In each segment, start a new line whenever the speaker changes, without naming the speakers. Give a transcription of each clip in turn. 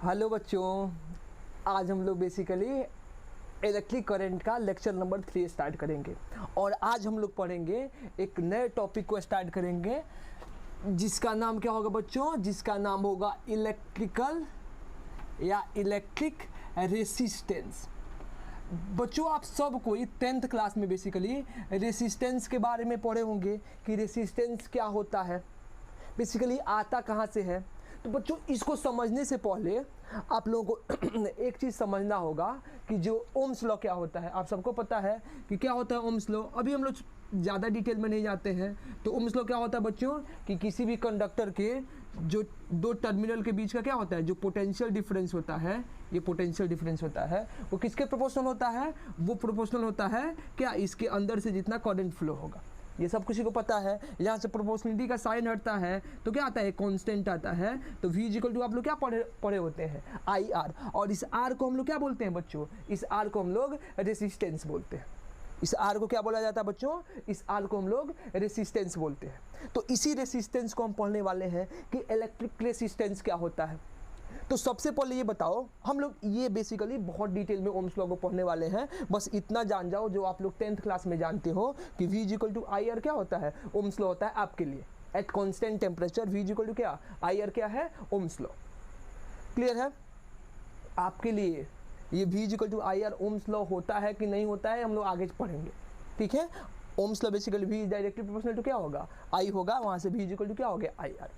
Hello बच्चों, आज हम लोग बेसिकली इलेक्ट्रिक करंट का लेक्चर नंबर 3 स्टार्ट करेंगे। और आज हम लोग पढ़ेंगे एक नए टॉपिक को स्टार्ट करेंगे जिसका नाम क्या होगा बच्चों? जिसका नाम होगा इलेक्ट्रिकल या इलेक्ट्रिक रेसिस्टेंस। बच्चों आप सब कोई 10th क्लास में बेसिकली रेसिस्टेंस के बारे में पढ़े होंगे कि रेसिस्टेंस क्या होता है, बेसिकली आता कहाँ से है। तो बच्चों इसको समझने से पहले आप लोगों को एक चीज़ समझना होगा कि जो ओम्स लॉ क्या होता है। आप सबको पता है कि क्या होता है ओम्स लॉ। अभी हम लोग ज़्यादा डिटेल में नहीं जाते हैं। तो ओम्स लॉ क्या होता है बच्चों कि किसी भी कंडक्टर के जो दो टर्मिनल के बीच का क्या होता है, जो पोटेंशियल डिफरेंस होता है, ये पोटेंशियल डिफरेंस होता है वो किसके प्रोपोर्शनल होता है? वो प्रोपोर्शनल होता है क्या? इसके अंदर से जितना करंट फ्लो होगा। ये सब किसी को पता है। यहाँ से प्रोपोर्शनलिटी का साइन हटता है तो क्या आता है? कांस्टेंट आता है। तो V इक्वल टू आप लोग क्या पढ़े होते हैं? IR। और इस R को हम लोग क्या बोलते हैं बच्चों? इस R को हम लोग रेसिस्टेंस बोलते हैं। इस R को क्या बोला जाता है बच्चों? इस R को हम लोग रेसिस्टेंस बोलते हैं। तो इसी रेसिस्टेंस को हम पढ़ने वाले हैं कि इलेक्ट्रिक रेसिस्टेंस क्या होता है। तो सबसे पहले ये बताओ, हम लोग ये बेसिकली बहुत डिटेल में ओम्स लॉ को पढ़ने वाले हैं। बस इतना जान जाओ जो आप लोग 10th क्लास में जानते हो कि V इक्वल टू IR क्या होता है? ओम्स लॉ होता है आपके लिए। At constant temperature V equal to क्या? IR क्या है? Ohm's law. क्लियर है आपके लिए? ये V equal to IR ohm's law होता है कि नहीं होता है हम लोग आगे पढ़ेंगे, ठीक है। Ohm's law basically V directly proportional to क्या होगा? I होगा, वहाँ से V इक्वल टू क्या हो गया? IR।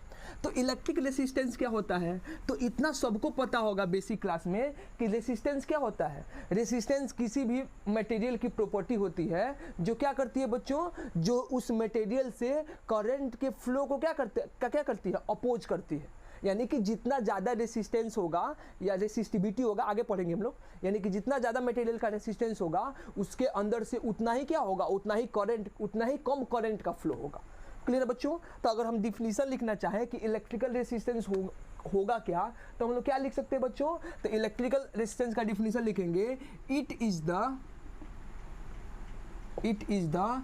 तो इलेक्ट्रिक रेसिस्टेंस क्या होता है? तो इतना सबको पता होगा बेसिक क्लास में कि रेसिस्टेंस क्या होता है। रेसिस्टेंस किसी भी मटेरियल की प्रॉपर्टी होती है जो क्या करती है बच्चों? जो उस मटेरियल से करंट के फ्लो को क्या करती है? अपोज करती है। यानी कि जितना ज़्यादा रेसिस्टेंस होगा या रेसिस्टिविटी होगा, आगे पढ़ेंगे हम लोग, यानी कि जितना ज़्यादा मटेरियल का रेसिस्टेंस होगा उसके अंदर से उतना ही क्या होगा? उतना ही करंट, उतना ही कम करंट का फ्लो होगा। क्लियर है बच्चों? तो अगर हम डिफिनीशन लिखना चाहें कि इलेक्ट्रिकल रेसिस्टेंस होगा क्या, तो हम लोग क्या लिख सकते हैं बच्चों? तो इलेक्ट्रिकल रेसिस्टेंस का डिफिनीशन लिखेंगे, it is the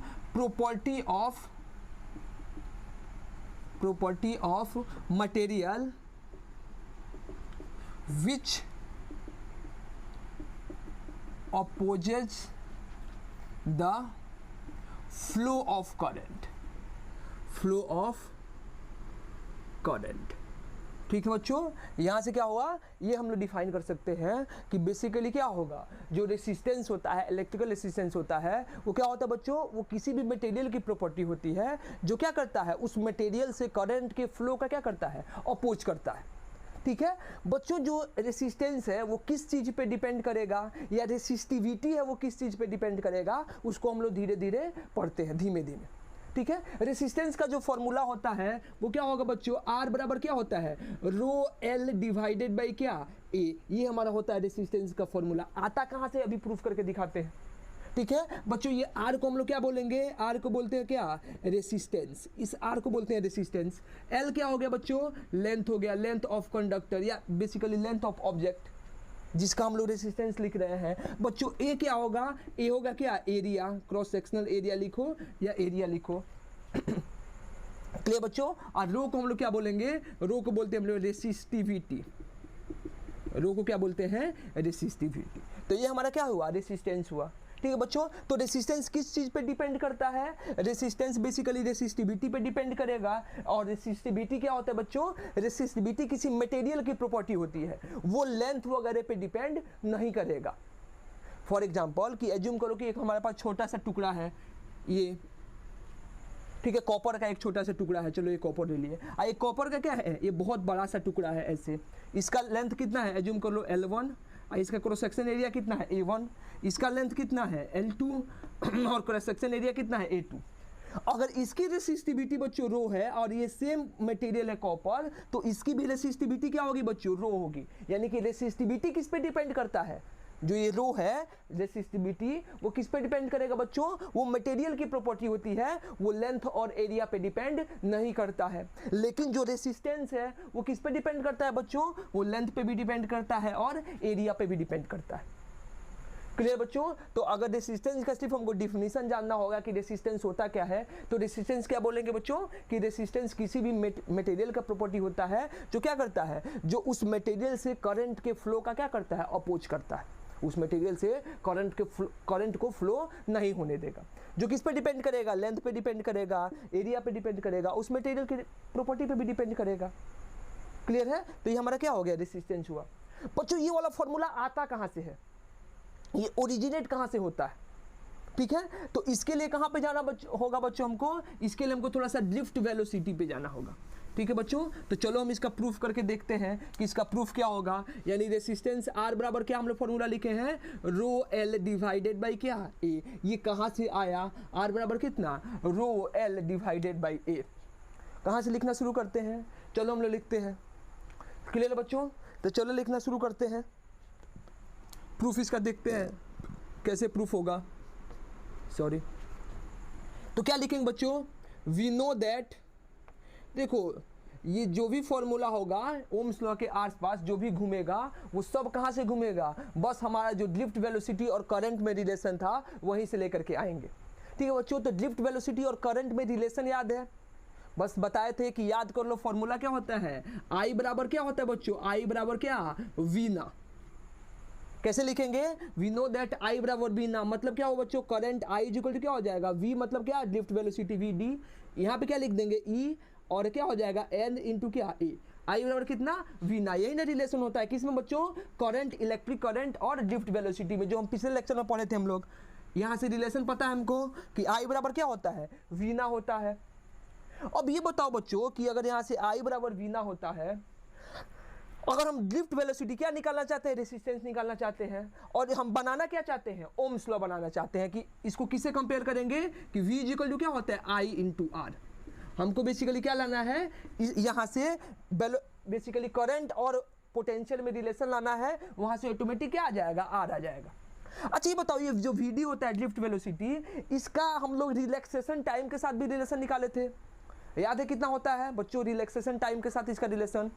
property of material which opposes the flow of current। ठीक है बच्चों, यहाँ से क्या हुआ? ये हम लोग डिफाइन कर सकते हैं कि बेसिकली क्या होगा, जो रेसिस्टेंस होता है, इलेक्ट्रिकल रेसिस्टेंस होता है, वो क्या होता है बच्चों? वो किसी भी मटेरियल की प्रॉपर्टी होती है जो क्या करता है? उस मटेरियल से करंट के फ्लो का क्या करता है? अपोज करता है। ठीक है बच्चों, जो रेसिस्टेंस है वो किस चीज़ पे डिपेंड करेगा, या रेसिस्टिविटी है वो किस चीज़ पे डिपेंड करेगा, उसको हम लोग धीरे धीरे पढ़ते हैं, धीमे धीमे। ठीक है, रेसिस्टेंस का जो फॉर्मूला होता है वो क्या होगा बच्चों? R बराबर क्या होता है? रो L डिवाइडेड बाई क्या? A। ये हमारा होता है रेसिस्टेंस का फॉर्मूला। आता कहाँ से? अभी प्रूफ करके दिखाते हैं। ठीक है बच्चों, ये R को हम लोग क्या बोलेंगे? R को बोलते हैं क्या? रेसिस्टेंस। इस R को बोलते हैं रेसिस्टेंस। L क्या हो गया बच्चों? लेंथ हो गया, लेंथ ऑफ कंडक्टर या बेसिकली लेंथ ऑफ ऑब्जेक्ट जिसका हम लोग रेसिस्टेंस लिख रहे हैं। बच्चों A क्या होगा? A होगा क्या? एरिया, क्रॉस सेक्शनल एरिया लिखो या एरिया लिखो। क्लियर बच्चों? और रो को हम लोग क्या बोलेंगे? रो को बोलते हैं हम लोग रेसिस्टिविटी। रो को क्या बोलते हैं? रेसिस्टिविटी। तो ये हमारा क्या हुआ? रेसिस्टेंस हुआ। ठीक है बच्चों, तो रेसिस्टेंस किस चीज़ पे डिपेंड करता है? रेसिस्टेंस बेसिकली रेसिस्टिविटी पे डिपेंड करेगा। और रेसिस्टिविटी क्या होता है बच्चों? रेसिस्टिविटी किसी मटेरियल की प्रॉपर्टी होती है, वो लेंथ वगैरह पे डिपेंड नहीं करेगा। फॉर एग्जांपल कि एज्यूम करो कि एक हमारे पास छोटा सा टुकड़ा है, ये ठीक है, कॉपर का एक छोटा सा टुकड़ा है। चलो ये कॉपर ले लिए। एक कॉपर का क्या है? ये बहुत बड़ा सा टुकड़ा है ऐसे। इसका लेंथ कितना है? एज्यूम कर लो L1। इसका क्रॉस सेक्शन एरिया कितना है? A1। इसका लेंथ कितना है? L2। और क्रॉस सेक्शन एरिया कितना है? A2। अगर इसकी रेसिस्टिविटी बच्चों रो है और ये सेम मटेरियल है कॉपर, तो इसकी भी रेसिस्टिविटी क्या होगी बच्चों? रो होगी। यानी कि रेसिस्टिविटी किस पे डिपेंड करता है? जो ये रो है रेसिस्टिविटी, वो किस पे डिपेंड करेगा बच्चों? वो मटेरियल की प्रॉपर्टी होती है, वो लेंथ और एरिया पे डिपेंड नहीं करता है। लेकिन जो रेसिस्टेंस है वो किस पे डिपेंड करता है बच्चों? वो लेंथ पे भी डिपेंड करता है और एरिया पे भी डिपेंड करता है। क्लियर बच्चों? तो अगर रेसिस्टेंस का सिर्फ हमको डिफिनीशन जानना होगा कि रेसिस्टेंस होता क्या है, तो रेसिस्टेंस क्या बोलेंगे बच्चों कि रेसिस्टेंस किसी भी मटेरियल का प्रॉपर्टी होता है जो क्या करता है, जो उस मटेरियल से करंट के फ्लो का क्या करता है, अपोज करता है, उस मटेरियल से करंट को फ्लो नहीं होने देगा। जो किस पे डिपेंड करेगा, लेंथ पे डिपेंड करेगा, एरिया पे डिपेंड करेगा, उस मटेरियल की प्रॉपर्टी पे भी डिपेंड करेगा। क्लियर है? तो ये हमारा क्या हो गया, रेसिस्टेंस हुआ। बच्चों ये वाला फॉर्मूला आता कहाँ से है, ये ओरिजिनेट कहाँ से होता है, ठीक है? तो इसके लिए कहाँ पे जाना होगा बच्चों हमको, इसके लिए हमको थोड़ा सा ड्रिफ्ट वेलोसिटी पे जाना होगा, ठीक है बच्चों? तो चलो हम इसका प्रूफ करके देखते हैं कि इसका प्रूफ क्या होगा। यानी रेसिस्टेंस R बराबर क्या हम लोग फॉर्मूला लिखे हैं, रो एल डिवाइडेड बाई क्या, ए। ये कहाँ से आया, R बराबर कितना, रो एल डिवाइडेड बाई ए। कहाँ से लिखना शुरू करते हैं, चलो हम लोग लिखते हैं। क्लियर है बच्चों? तो चलो लिखना शुरू करते हैं, प्रूफ इसका देखते हैं कैसे प्रूफ होगा। सॉरी, तो क्या लिखेंगे बच्चों, वी नो दैट, देखो ये जो भी फॉर्मूला होगा ओम्स लॉ के आसपास जो भी घूमेगा वो सब कहाँ से घूमेगा, बस हमारा जो ड्रिफ्ट वेलोसिटी और करंट में रिलेशन था वहीं से लेकर के आएंगे, ठीक है बच्चों? तो ड्रिफ्ट वेलोसिटी और करंट में रिलेशन याद है, बस बताए थे कि याद कर लो फॉर्मूला क्या होता है, आई बराबर क्या होता है बच्चों, आई बराबर क्या, वी ना। कैसे लिखेंगे, वी नो दैट आई बराबर वी ना, मतलब क्या हो बच्चों, करंट आई इक्वल टू क्या हो जाएगा, वी मतलब क्या, ड्रिफ्ट वेलोसिटी वी डी। यहाँ पे क्या लिख देंगे, ई, और क्या हो जाएगा एन इंटू क्या, ए। आई बराबर कितना, वी ना। यही ना रिलेशन होता है किसमें बच्चों, करंट, इलेक्ट्रिक करंट और ड्रिफ्ट वेलोसिटी में, जो हम पिछले लेक्चर में पढ़े थे हम लोग। यहाँ से रिलेशन पता है हमको कि आई बराबर क्या होता है, वी ना होता है। अब ये बताओ बच्चों कि अगर यहाँ से आई बराबर वी ना होता है, अगर हम ड्रिफ्ट वेलोसिटी क्या निकालना चाहते हैं, रेसिस्टेंस निकालना चाहते हैं, और हम बनाना क्या चाहते हैं, ओम्स लॉ बनाना चाहते हैं, कि इसको किससे कंपेयर करेंगे कि V इक्वल टू क्या होता है, आई इंटू आर। हमको बेसिकली क्या लाना है, यहाँ से बेसिकली करंट और पोटेंशियल में रिलेशन लाना है, वहाँ से ऑटोमेटिक क्या आ जाएगा, आर आ जाएगा। अच्छा ये बताओ, ये जो VD होता है ड्रिफ्ट वेलोसिटी, इसका हम लोग रिलैक्सेशन टाइम के साथ भी रिलेशन निकाले थे, याद है कितना होता है बच्चों रिलैक्सेशन टाइम के साथ इसका रिलेशन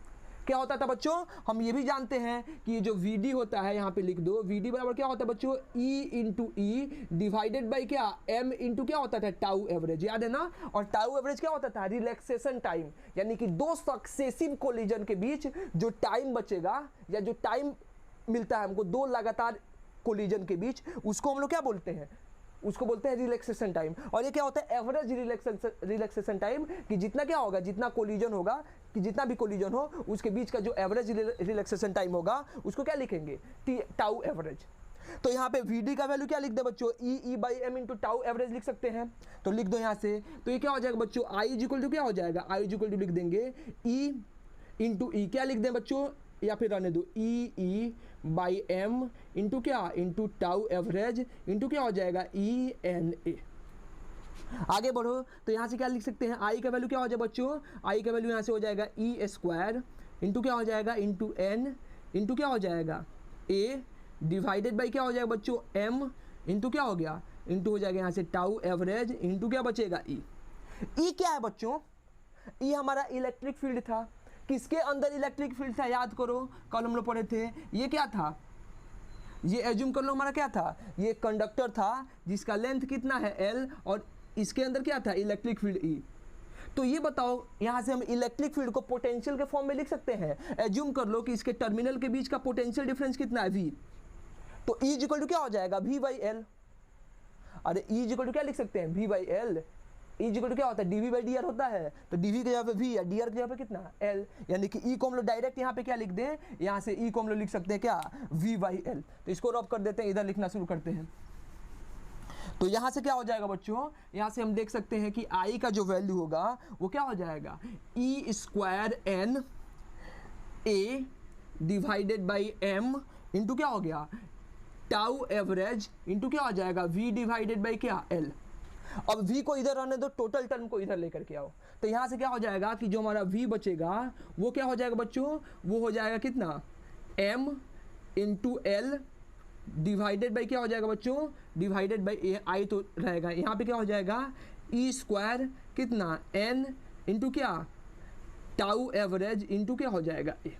क्या होता था बच्चों? हम ये भी जानते हैं कि ये जो VD होता है, यहाँ पे लिख दो, VD बराबर क्या होता है बच्चों, E into E divided by क्या, M इंटू क्या होता था, टाउ एवरेज, याद है ना? और टाउ एवरेज क्या होता था, रिलैक्सेशन टाइम, यानी कि दो सक्सेसिव कोलिजन के बीच जो टाइम बचेगा, या जो टाइम मिलता है हमको दो लगातार कोलिजन के बीच, उसको हम लोग क्या बोलते हैं, उसको बोलते हैं रिलैक्सेशन टाइम। और ये क्या होता है, एवरेज रिलैक्सेशन टाइम, कि जितना क्या होगा, जितना कोलिजन होगा, कि जितना भी कोलिजन हो उसके बीच का जो एवरेज रिलैक्सेशन टाइम होगा उसको क्या लिखेंगे, टाउ एवरेज। तो यहाँ पे VD का वैल्यू क्या लिख दे बच्चों, E by M into tau average लिख सकते हैं, तो लिख दो यहाँ से। तो ये क्या हो जाएगा बच्चों, आई इक्वल टू क्या हो जाएगा, आई इक्वल टू लिख देंगे ई इंटू ई, क्या लिख दें बच्चों, या फिर रहने दो, ई बाई एम इंटू क्या, इंटू टाउ एवरेज इंटू क्या हो जाएगा, ई एन ए। आगे बढ़ो, तो यहाँ से क्या लिख सकते हैं, आई का वैल्यू क्या हो जाएगा बच्चों, आई का वैल्यू यहाँ से हो जाएगा ई स्क्वायर इंटू क्या हो जाएगा, इंटू एन इंटू क्या हो जाएगा, ए डिवाइडेड बाई क्या हो जाएगा बच्चों, एम इंटू क्या हो गया, इंटू हो जाएगा यहाँ से टाउ एवरेज इंटू क्या बचेगा, ई। ई क्या है बच्चों, ई हमारा इलेक्ट्रिक फील्ड था। किसके अंदर इलेक्ट्रिक फील्ड था, याद करो कल हम लोग पढ़े थे, ये क्या था, ये एज्यूम कर लो हमारा क्या था, ये कंडक्टर था जिसका लेंथ कितना है L, और इसके अंदर क्या था, इलेक्ट्रिक फील्ड E। तो ये बताओ, यहाँ से हम इलेक्ट्रिक फील्ड को पोटेंशियल के फॉर्म में लिख सकते हैं। एज्यूम कर लो कि इसके टर्मिनल के बीच का पोटेंशियल डिफरेंस कितना है, V। तो E इक्वल टू क्या हो जाएगा, V बाई एल। अरे E इक्वल टू क्या लिख सकते हैं, V by L. E equal to क्या होता है, dV बाई dr होता है, तो dV के जगह पे V या dr के जगह पे कितना, L। यानी कि E को हम लोग डायरेक्ट यहाँ पे क्या लिख दें, यहाँ से E को हम लोग लिख सकते हैं क्या, V बाई एल। तो इसको रब कर देते हैं, इधर लिखना शुरू करते हैं। तो यहाँ से क्या हो जाएगा बच्चों, यहाँ से हम देख सकते हैं कि I का जो वैल्यू होगा वो क्या हो जाएगा, E square N A divided by M into क्या हो गया, टाउ एवरेज इंटू क्या हो जाएगा, V डिवाइडेड बाई क्या, L। अब V को इधर रहने दो, टोटल टर्म को इधर लेकर के आओ, तो यहाँ से क्या हो जाएगा कि जो हमारा V बचेगा वो क्या हो जाएगा बच्चों, वो हो जाएगा कितना, M into L divided by क्या हो जाएगा बच्चों, डिवाइडेड बाई आई तो रहेगा, यहाँ पे क्या हो जाएगा, E स्क्वायर कितना, N इंटू क्या, टाउ एवरेज इंटू क्या हो जाएगा, ए।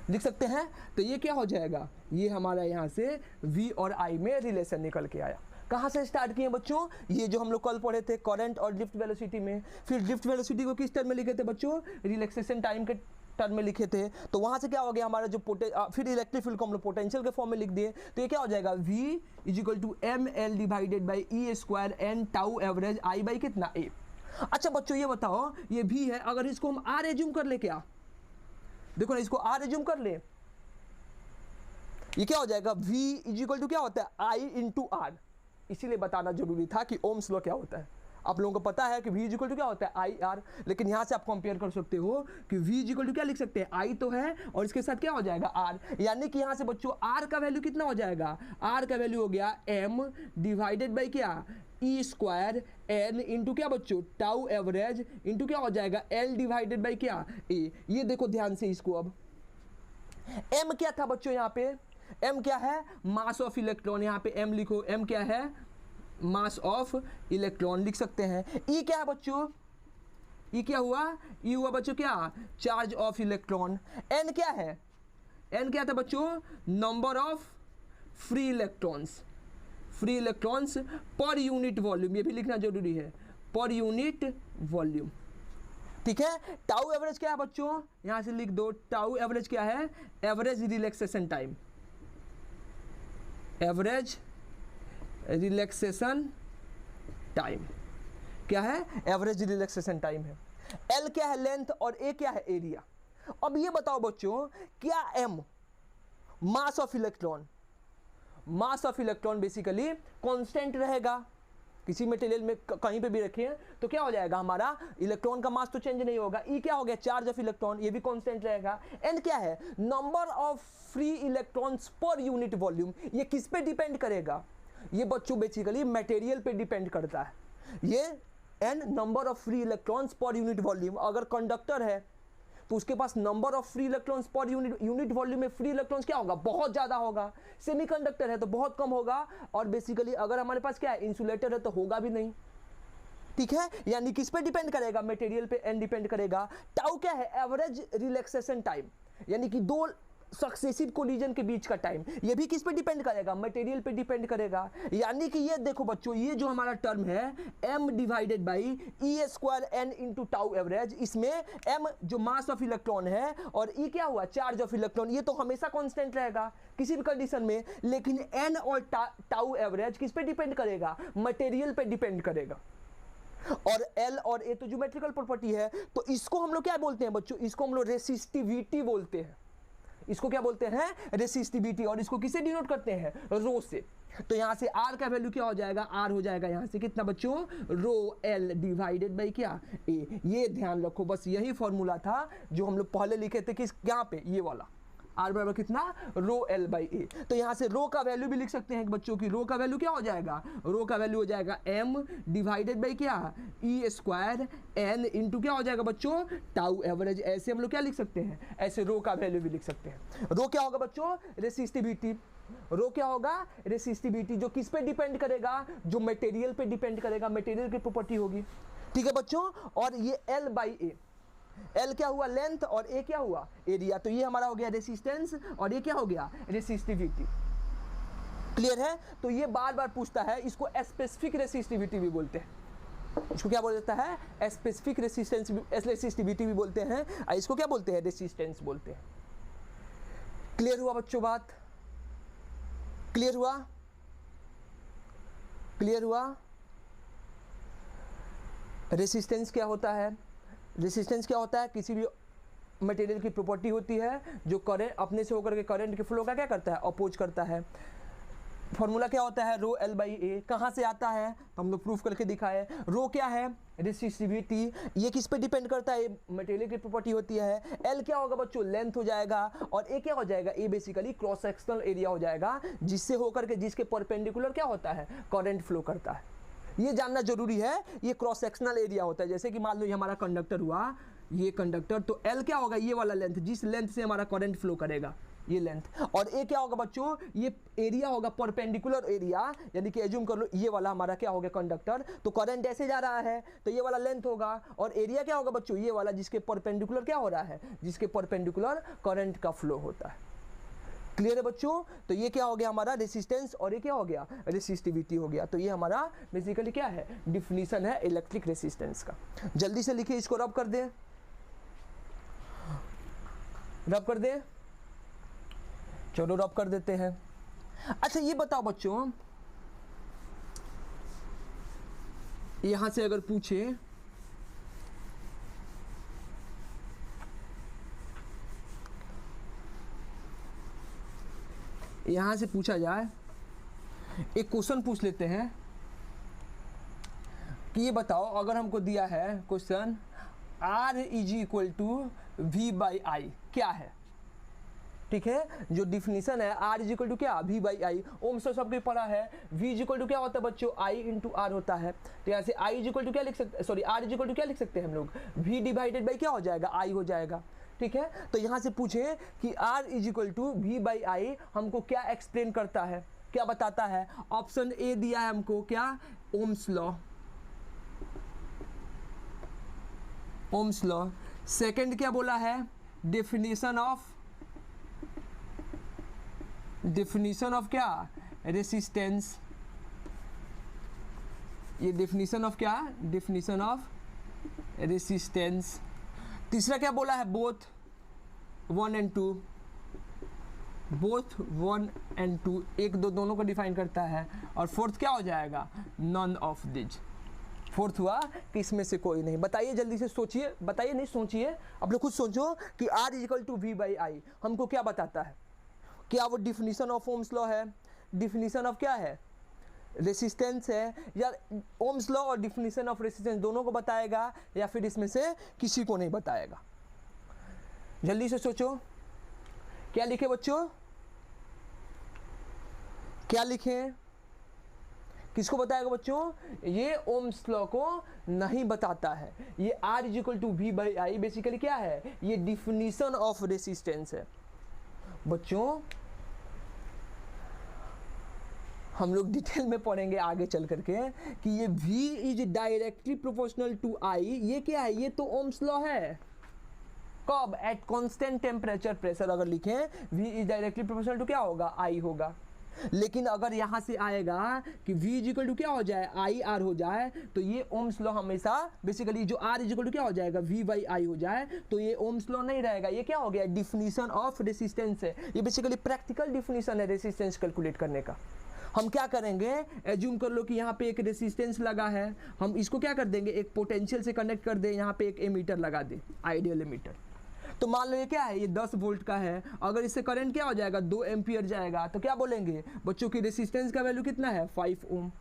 लिख सकते हैं। तो ये क्या हो जाएगा, ये हमारा यहाँ से V और I में रिलेशन निकल के आया। कहाँ से स्टार्ट किए बच्चों, ये जो हम लोग कल पढ़े थे करंट और ड्रिफ्ट वेलोसिटी में। फिर ड्रिफ्ट वेलोसिटी को किस टर्म में लिखे थे बच्चों, रिलैक्सेशन टाइम के टर्म में लिखे थे। तो वहाँ से क्या हो गया हमारा जो फिर इलेक्ट्रिक फील्ड को हम लोग पोटेंशियल के फॉर्म में लिख दिए। तो ये क्या हो जाएगा, V = ml divided by E² n tau average I by कितना A। अच्छा बच्चों ये बताओ, ये V है, अगर इसको हम R एज्यूम कर ले, क्या देखो ना, इसको R एज्यूम कर ले, ये क्या हो जाएगा, V क्या होता है I × R। इसीलिए बताना जरूरी था कि ओम्स लॉ क्या होता है। आप लोगों को पता है कि V क्या होता है IR, लेकिन यहाँ से आप कंपेयर कर सकते हो कि V क्या लिख सकते हैं, I तो है और इसके साथ क्या हो जाएगा R, यानी कि यहाँ से बच्चों R का वैल्यू कितना हो जाएगा, R का वैल्यू हो गया m डिवाइडेड बाई क्या E² n इंटू क्या बच्चों टाउ एवरेज इंटू क्या हो जाएगा L डिवाइडेड बाई क्या A। ये देखो ध्यान से इसको, अब m क्या था बच्चों, यहाँ पे m क्या है, मास ऑफ इलेक्ट्रॉन, यहाँ पे m लिखो, m क्या है मास ऑफ इलेक्ट्रॉन लिख सकते हैं। E क्या है बच्चों, E क्या हुआ, E हुआ बच्चों क्या चार्ज ऑफ इलेक्ट्रॉन। N क्या है, N क्या था बच्चों number of free electrons, free electrons per unit volume, ये भी लिखना जरूरी है, पर यूनिट वॉल्यूम। ठीक है, टाउ एवरेज क्या है बच्चों, यहां से लिख दो, टाउ एवरेज क्या है, average relaxation time, average relaxation time क्या है, एवरेज रिलैक्सेशन टाइम है। L क्या है लेंथ और A क्या है एरिया। अब ये बताओ बच्चों, क्या M mass of electron, mass of electron basically constant रहेगा, किसी मटेरियल में कहीं पे भी रखिए तो क्या हो जाएगा, हमारा इलेक्ट्रॉन का मास तो चेंज नहीं होगा। E क्या हो गया चार्ज ऑफ इलेक्ट्रॉन, ये भी कांस्टेंट रहेगा। N क्या है number of free electrons per unit volume, ये किस पे डिपेंड करेगा, ये बच्चों बेसिकली मटेरियल पे डिपेंड करता है। ये n number of free electrons per unit volume, अगर कंडक्टर है तो उसके पास number of free electrons per unit volume में फ्री इलेक्ट्रॉन्स क्या होगा, बहुत ज्यादा होगा। सेमीकंडक्टर है तो बहुत कम होगा, और बेसिकली अगर हमारे पास क्या है इंसुलेटर है तो होगा भी नहीं। ठीक है, यानी किस पे डिपेंड करेगा, मटेरियल पे n डिपेंड करेगा। टाउ क्या है एवरेज रिलैक्सेशन टाइम, यानी कि दो सक्सेसिव कोलिजन के बीच का टाइम, ये भी किस पे डिपेंड करेगा, मटेरियल पे डिपेंड करेगा। यानी कि ये देखो बच्चों, ये जो हमारा टर्म है m divided by E² n into tau average, इसमें m जो मास ऑफ इलेक्ट्रॉन है और E क्या हुआ चार्ज ऑफ इलेक्ट्रॉन, ये तो हमेशा कांस्टेंट रहेगा किसी भी कंडीशन में। लेकिन n और टाउ एवरेज किस पे डिपेंड करेगा, मटेरियल पे डिपेंड करेगा। और L और A तो ज्योमेट्रिकल प्रॉपर्टी है, तो इसको हम लोग क्या बोलते हैं बच्चों, इसको हम लोग रेसिस्टिविटी बोलते हैं। इसको क्या बोलते हैं, रेसिस्टिविटी, और इसको किसे डिनोट करते हैं, रो से। तो यहां से R का वैल्यू क्या हो जाएगा, R हो जाएगा यहां से कितना बच्चों, रो L डिवाइडेड बाई क्या A। ये ध्यान रखो, बस यही फॉर्मूला था जो हम लोग पहले लिखे थे किस यहाँ पे, ये वाला R बराबर कितना, रो L बाई A। तो यहाँ से रो का वैल्यू भी लिख सकते हैं बच्चों की, रो का वैल्यू क्या हो जाएगा, रो का वैल्यू हो जाएगा m डिवाइडेड बाई क्या E² n इंटू क्या हो जाएगा बच्चों टाउ एवरेज। ऐसे हम लोग क्या लिख सकते हैं, ऐसे रो का वैल्यू भी लिख सकते हैं। रो क्या होगा बच्चों, रेसिस्टिविटी, रो क्या होगा रेसिस्टिविटी, जो किस पे डिपेंड करेगा, जो मटेरियल पे डिपेंड करेगा, मटेरियल की प्रॉपर्टी होगी। ठीक है बच्चों, और ये L बाई A, L क्या हुआ लेंथ और A क्या हुआ एरिया, तो ये हमारा हो गया रेसिस्टेंस और ये क्या हो गया रेसिस्टिविटी। क्लियर है, तो ये बार बार पूछता है, इसको स्पेसिफिक रेसिस्टिविटी भी बोलते हैं, इसको क्या बोल देता है स्पेसिफिक रेसिस्टिविटी भी बोलते हैं, इसको क्या बोलते हैं रेसिस्टेंस बोलते हैं। क्लियर हुआ बच्चों बात, क्लियर हुआ, क्लियर हुआ। रेसिस्टेंस क्या होता है, रेसिस्टेंस क्या होता है, किसी भी मटेरियल की प्रॉपर्टी होती है जो करंट अपने से होकर के करंट के फ्लो का क्या करता है, अपोज करता है। फॉर्मूला क्या होता है, रो L बाई A। कहाँ से आता है, तो हम लोग प्रूफ करके दिखाए। रो क्या है रेसिस्टिविटी, ये किस पे डिपेंड करता है, मटेरियल की प्रॉपर्टी होती है। L क्या होगा बच्चों लेंथ हो जाएगा, और A क्या हो जाएगा, A basically cross sectional area हो जाएगा, जिससे होकर के जिसके परपेंडिकुलर क्या होता है करंट फ्लो करता है। ये जानना जरूरी है, ये क्रॉस सेक्शनल एरिया होता है। जैसे कि मान लो ये हमारा कंडक्टर हुआ, ये कंडक्टर, तो L क्या होगा ये वाला लेंथ, जिस लेंथ से हमारा करंट फ्लो करेगा, ये लेंथ, और ए क्या होगा बच्चों, ये एरिया होगा परपेंडिकुलर एरिया, यानी कि एज्यूम कर लो ये वाला हमारा क्या हो गया कंडक्टर, तो करंट ऐसे जा रहा है तो ये वाला लेंथ होगा, और एरिया क्या होगा बच्चों, ये वाला जिसके परपेंडिकुलर क्या हो रहा है, जिसके परपेंडिकुलर करंट का फ्लो होता है। क्लियर है बच्चों? तो ये क्या हो गया हमारा रेसिस्टेंस, और ये क्या हो गया रेसिस्टिविटी हो गया। तो ये हमारा बेसिकली क्या है, डिफिनीशन है इलेक्ट्रिक रेसिस्टेंस का। जल्दी से लिखिए, इसको रब कर दें, रब कर दें, चलो रब कर देते हैं। अच्छा ये बताओ बच्चों, यहां से अगर पूछे यहां से पूछा जाए, एक क्वेश्चन पूछ लेते हैं कि ये बताओ अगर हमको दिया है question R is equal to V by I, क्या है, ठीक है, जो डिफिनीशन है R इज इक्वल टू क्या, V बाई आई, ओम से सबके पढ़ा है, V इज इक्वल टू क्या होता है बच्चों, I इंटू R होता है, तो यहाँ से I इज इक्वल टू क्या लिख सकते, sorry R is equal to क्या लिख सकते हैं हम लोग, V डिवाइडेड बाई क्या हो जाएगा, I हो जाएगा, ठीक है। तो यहाँ से पूछे कि R is equal to V by I हमको क्या एक्सप्लेन करता है, क्या बताता है, ऑप्शन ए दिया है हमको क्या, Ohm's law, Ohm's law. Second क्या बोला है, डेफिनेशन ऑफ क्या, रेसिस्टेंस, ये डेफिनेशन ऑफ क्या, डेफिनेशन ऑफ रेसिस्टेंस। तीसरा क्या बोला है, बोथ 1 एंड 2, बोथ 1 एंड 2, एक दो दोनों को डिफाइन करता है, और फोर्थ क्या हो जाएगा, नन ऑफ दिस, फोर्थ हुआ कि इसमें से कोई नहीं। बताइए जल्दी से, सोचिए, बताइए नहीं सोचिए, आप लोग खुद सोचो कि R is equal to V by I हमको क्या बताता है, क्या वो डिफिनीशन ऑफ ओम्स लॉ है, डिफिनीशन ऑफ क्या है, रेसिस्टेंस है, या ओम्स लॉ और डिफिनीशन ऑफ रेसिस्टेंस दोनों को बताएगा, या फिर इसमें से किसी को नहीं बताएगा। जल्दी से सोचो, क्या लिखे बच्चों, क्या लिखें, किसको बताएगा बच्चों, ये ओम्स लॉ को नहीं बताता है, ये R is equal to V by I basically क्या है, ये डिफिनीशन ऑफ रेसिस्टेंस है। बच्चों हम लोग डिटेल में पढ़ेंगे आगे चल करके कि ये V is directly proportional to I, ये क्या है, ये तो ओम्स लॉ है, कब, एट कांस्टेंट टेम्परेचर प्रेशर अगर लिखें V is directly proportional to क्या होगा, I होगा। लेकिन अगर यहां से आएगा कि V इज इक्वल टू क्या हो जाए, आई आर हो जाए, तो ये ओम्स लॉ हमेशा बेसिकली जो R इज इक्वल टू क्या हो जाएगा, V बाई आई हो जाए, तो ये ओम्स लॉ नहीं रहेगा, ये क्या हो गया, डिफिनीशन ऑफ रेसिस्टेंस है, ये बेसिकली प्रैक्टिकल डिफिनीशन है रेसिस्टेंस कैलकुलेट करने का। हम क्या करेंगे, एज्यूम कर लो कि यहाँ पे एक रेसिस्टेंस लगा है, हम इसको क्या कर देंगे, एक पोटेंशियल से कनेक्ट कर दे, यहाँ पे एक एमीटर लगा दे, आइडियल एमीटर, तो मान लो ये क्या है, ये 10 वोल्ट का है, अगर इससे करंट क्या हो जाएगा, 2 एम्पियर जाएगा, तो क्या बोलेंगे बच्चों की रेसिस्टेंस का वैल्यू कितना है, 5 ओम।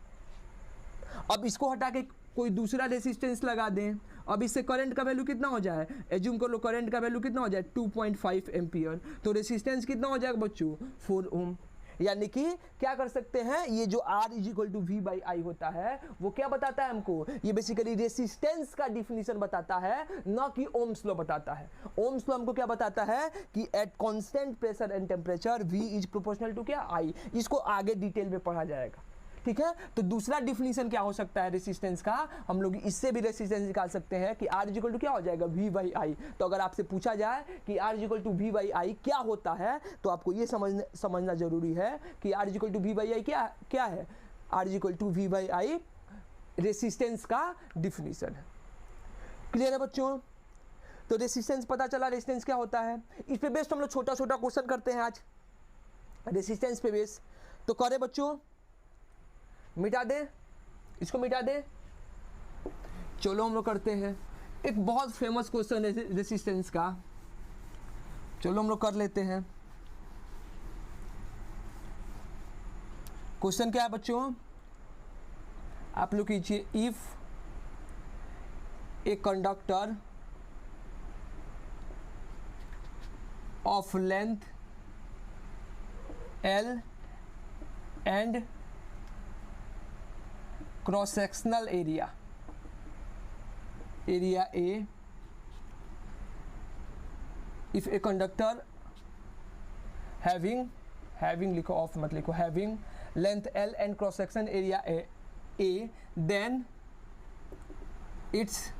अब इसको हटा के कोई दूसरा रेसिस्टेंस लगा दें, अब इससे करंट का वैल्यू कितना हो जाए, एज्यूम कर लो करंट का वैल्यू कितना हो जाए, 2.5 एम्पियर, तो रेसिस्टेंस कितना हो जाएगा बच्चों, 4 ओम। यानी कि क्या कर सकते हैं, ये जो R is equal to V by I होता है वो क्या बताता है हमको, ये बेसिकली रेसिस्टेंस का डिफिनीशन बताता है, ना कि ओम्स लॉ बताता है। ओम्स लॉ हमको क्या बताता है कि at constant pressure and temperature V is proportional to क्या, I, इसको आगे डिटेल में पढ़ा जाएगा, ठीक है। तो दूसरा डिफिनीशन क्या हो सकता है रेसिस्टेंस का, हम लोग इससे भी रेसिस्टेंस निकाल सकते हैं कि R इज इक्वल टू क्या हो जाएगा, V बाई आई। तो अगर आपसे पूछा जाए कि R is equal to V by I क्या होता है, तो आपको ये समझना जरूरी है कि R is equal to V by I क्या है, R is equal to V by I resistance का डिफिनीशन है। क्लियर है बच्चों? तो रेसिस्टेंस पता चला, रेसिस्टेंस क्या होता है, इस पे बेस्ड हम लोग छोटा छोटा क्वेश्चन करते हैं आज रेसिस्टेंस पे बेस। तो करें बच्चों, मिटा दे, इसको मिटा दे, चलो हम लोग करते हैं, एक बहुत फेमस क्वेश्चन है रेसिस्टेंस का, चलो हम लोग कर लेते हैं। क्वेश्चन क्या है बच्चों, आप लोग कीजिए, if a conductor of length L and cross sectional area A, if a conductor having लिखो, ऑफ मत लिखो, having length L and cross section area A, then it's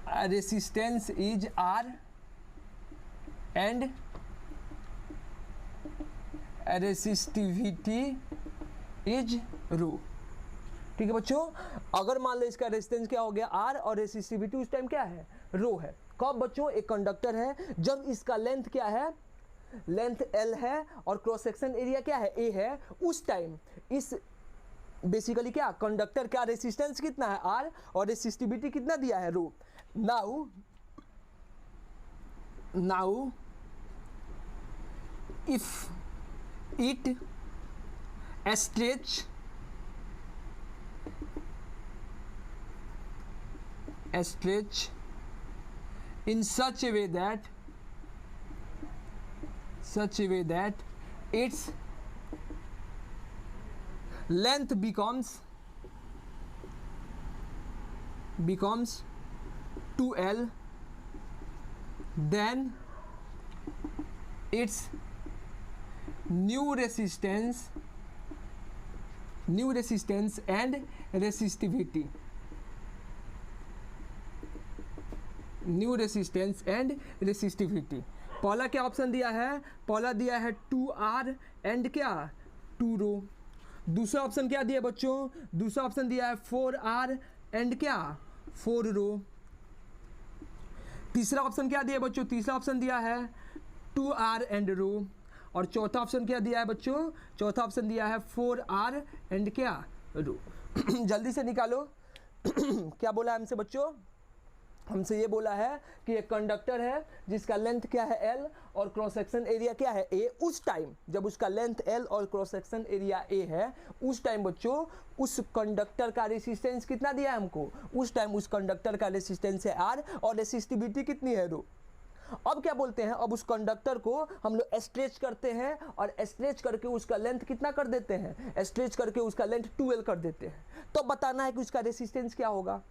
resistance is R and resistivity is rho. ठीक है बच्चों, अगर मान लो इसका resistance क्या हो गया आर और रेसिस्टिविटी उस टाइम क्या है, रो है। कब बच्चों, एक कंडक्टर है जब इसका लेंथ क्या है, लेंथ एल है और क्रॉस सेक्शन एरिया क्या है, ए है, उस टाइम इस बेसिकली क्या कंडक्टर का रेसिस्टेंस कितना है आर और रेसिस्टिविटी कितना दिया है rho. Now if it stretch in such a way that its length becomes 2L, then its new resistance and resistivity पहला क्या ऑप्शन दिया है, पहला दिया है 2R एंड क्या 2 रो। दूसरा ऑप्शन क्या दिया बच्चों, दूसरा ऑप्शन दिया है 4R एंड क्या 4 रो। तीसरा ऑप्शन क्या दिया बच्चों, तीसरा ऑप्शन दिया है 2R एंड रो। और चौथा ऑप्शन क्या दिया है बच्चों, चौथा ऑप्शन दिया है 4R एंड क्या रो। जल्दी से निकालो। क्या बोला है हमसे बच्चों, हमसे ये बोला है कि एक कंडक्टर है जिसका लेंथ क्या है L और क्रॉस सेक्शन एरिया क्या है A। उस टाइम जब उसका लेंथ L और क्रॉस सेक्शन एरिया A है, उस टाइम बच्चों उस कंडक्टर का रेसिस्टेंस कितना दिया है हमको, उस टाइम उस कंडक्टर का रेसिस्टेंस है R और रेसिस्टिविटी कितनी है रो। अब क्या बोलते हैं, अब उस कंडक्टर को हम लोग स्ट्रेच करते हैं और स्ट्रेच करके उसका लेंथ कितना कर देते हैं, स्ट्रेच करके उसका लेंथ 2L कर देते हैं। तो बताना है कि उसका रेसिस्टेंस क्या होगा।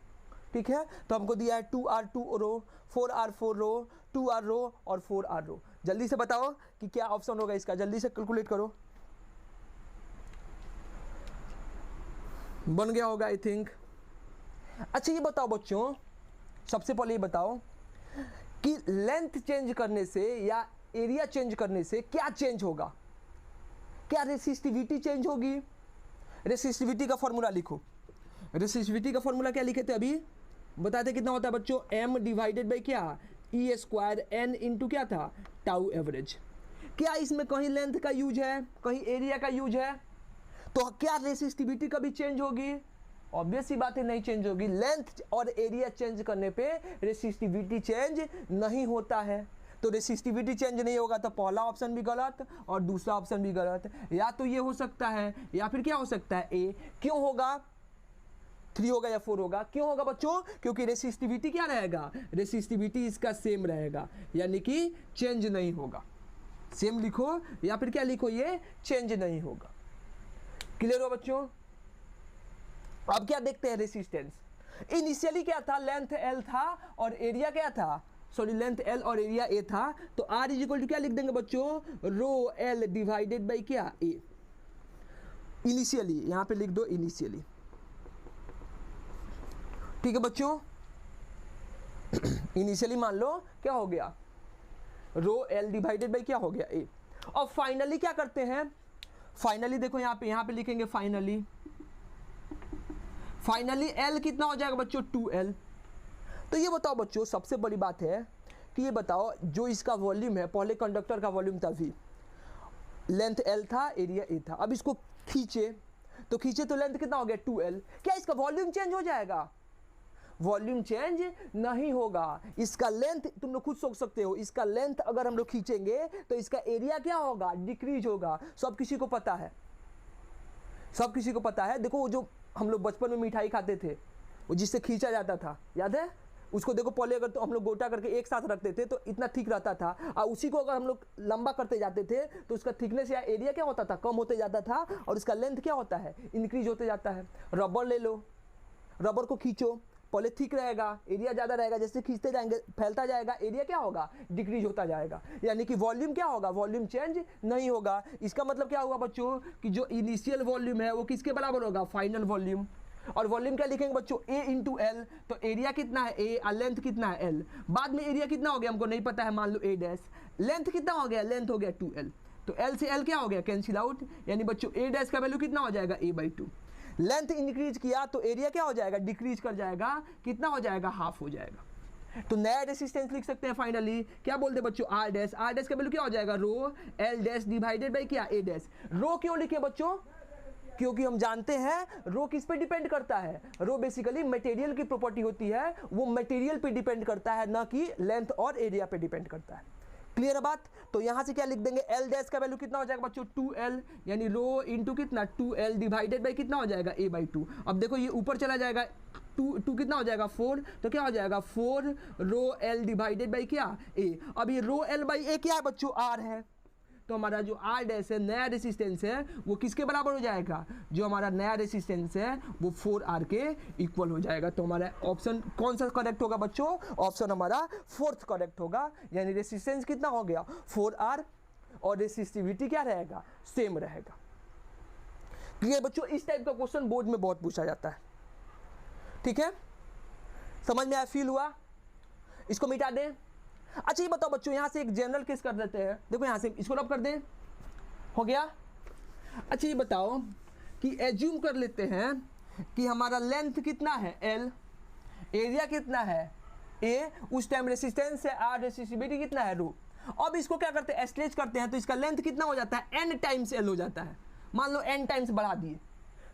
ठीक है, तो हमको दिया है 2R 2 रो, 4R 4 रो, 2R रो और 4R रो। जल्दी से बताओ कि क्या ऑप्शन होगा इसका, जल्दी से कैलकुलेट करो। बन गया होगा आई थिंक। अच्छा ये बताओ बच्चों, सबसे पहले ये बताओ कि लेंथ चेंज करने से या एरिया चेंज करने से क्या चेंज होगा, क्या रेसिस्टिविटी चेंज होगी। रेसिस्टिविटी का फॉर्मूला लिखो। रेसिस्टिविटी का फॉर्मूला क्या लिखे थे अभी, बताते कितना होता है बच्चों, m डिवाइडेड बाई क्या E स्क्वायर n इंटू क्या था टाउ एवरेज। क्या इसमें कहीं लेंथ का यूज है, कहीं एरिया का यूज है, तो क्या रेसिस्टिविटी कभी चेंज होगी, ऑब्वियस सी बात है नहीं चेंज होगी। लेंथ और एरिया चेंज करने पे रेसिस्टिविटी चेंज नहीं होता है। तो रेसिस्टिविटी चेंज नहीं होगा तो पहला ऑप्शन भी गलत और दूसरा ऑप्शन भी गलत। या तो ये हो सकता है या फिर क्या हो सकता है ए। क्यों होगा, 3 होगा या 4 होगा, क्यों होगा बच्चों, क्योंकि रेसिस्टिविटी क्या रहेगा, रेसिस्टिविटी इसका सेम रहेगा, यानी कि चेंज नहीं होगा। सेम लिखो या फिर क्या लिखो, ये चेंज नहीं होगा। क्लियर हो बच्चों। अब क्या देखते हैं, रेसिस्टेंस। इनिशियली क्या था, लेंथ L था और एरिया क्या था, सॉरी लेंथ L और एरिया A था। तो R इज इक्वल टू क्या लिख देंगे बच्चों, रो L डिवाइडेड बाई क्या A। इनिशियली यहां पे लिख दो इनिशियली। ठीक है बच्चों, इनिशियली मान लो क्या हो गया, रो L डिवाइडेड बाई क्या हो गया A। और फाइनली क्या करते हैं, फाइनली देखो यहां पे लिखेंगे फाइनली L कितना हो जाएगा बच्चों 2L। तो ये बताओ बच्चों, सबसे बड़ी बात है कि ये बताओ जो इसका वॉल्यूम है, पहले कंडक्टर का वॉल्यूम था V, लेंथ L था, एरिया A था। अब इसको खींचे तो लेंथ कितना हो गया 2L। क्या इसका वॉल्यूम चेंज हो जाएगा, वॉल्यूम चेंज नहीं होगा। इसका लेंथ तुम लोग खुद सोच सकते हो, इसका लेंथ अगर हम लोग खींचेंगे तो इसका एरिया क्या होगा, डिक्रीज होगा। सब किसी को पता है, सब किसी को पता है। देखो वो जो हम लोग बचपन में मिठाई खाते थे, वो जिससे खींचा जाता था, याद है उसको, देखो पहले अगर तो हम लोग गोटा करके एक साथ रखते थे तो इतना थिक रहता था, और उसी को अगर हम लोग लंबा करते जाते थे तो उसका थिकनेस या एरिया क्या होता था, कम होते जाता था, और इसका लेंथ क्या होता है, इंक्रीज होते जाता है। रबर ले लो, रबर को खींचो, पहले थिक रहेगा, एरिया ज़्यादा रहेगा, जैसे खींचते जाएंगे फैलता जाएगा, एरिया क्या होगा, डिक्रीज होता जाएगा, यानी कि वॉल्यूम क्या होगा, वॉल्यूम चेंज नहीं होगा। इसका मतलब क्या होगा बच्चों कि जो इनिशियल वॉल्यूम है वो किसके बराबर होगा, फाइनल वॉल्यूम। और वॉल्यूम क्या लिखेंगे बच्चों, A इंटू एल, तो एरिया कितना है A और लेंथ कितना है L। बाद में एरिया कितना हो गया हमको नहीं पता है, मान लो A डैश, लेंथ कितना हो गया, लेंथ हो गया 2L, तो L से L क्या हो गया, कैंसिल आउट, यानी बच्चों A डैश का वैल्यू कितना हो जाएगा A/2। लेंथ इंक्रीज किया तो एरिया क्या हो जाएगा, डिक्रीज कर जाएगा, कितना हो जाएगा, हाफ हो जाएगा। तो नया रेसिस्टेंस लिख सकते हैं फाइनली, क्या बोलते हैं बच्चों, R डैश, R डैश का वैल्यू क्या हो जाएगा, रो L डैश डिवाइडेड बाई क्या, A डैश। रो क्यों लिखे बच्चों, क्योंकि हम जानते हैं रो किस पे डिपेंड करता है, रो बेसिकली मटेरियल की प्रॉपर्टी होती है, वो मटेरियल पे डिपेंड करता है, ना कि लेंथ और एरिया पे डिपेंड करता है। क्लियर है बात। तो यहां से क्या लिख देंगे, L डैश का वैल्यू कितना हो जाएगा बच्चों, 2L, यानी रो इंटू कितना 2L डिवाइडेड बाई कितना हो जाएगा A/2। अब देखो ये ऊपर चला जाएगा, 2 कितना हो जाएगा 4, तो क्या हो जाएगा 4 रो L डिवाइडेड बाई क्या A। अब ये रो L बाई A क्या है बच्चों, R है, तो हमारा जो R डैश है, नया रेसिस्टेंस है, वो किसके बराबर हो जाएगा, जो हमारा नया रेसिस्टेंस है वो 4R के इक्वल हो जाएगा। तो हमारा ऑप्शन कौन सा करेक्ट होगा बच्चों, ऑप्शन हमारा 4th करेक्ट होगा, यानी रेसिस्टेंस कितना हो गया 4R और रेसिस्टिविटी क्या रहेगा, सेम रहेगा। क्लियर बच्चों, इस टाइप का क्वेश्चन बोर्ड में बहुत पूछा जाता है, ठीक है, समझ में आया, फील हुआ, इसको मिटा दें। अच्छा ये बताओ बच्चों, यहां से एक जनरल केस कर देते हैं, देखो यहां से इसको रब कर दें, हो गया। अच्छा ये बताओ कि एज्यूम कर लेते हैं कि हमारा लेंथ कितना है L, एरिया कितना है A, उस टाइम रेसिस्टेंस है R, रेसिस्टिविटी कितना है रो। अब इसको क्या करते हैं, एस्ट्रेच करते हैं, तो इसका लेंथ कितना हो जाता है, N टाइम्स L हो जाता है। मान लो N टाइम्स बढ़ा दिए,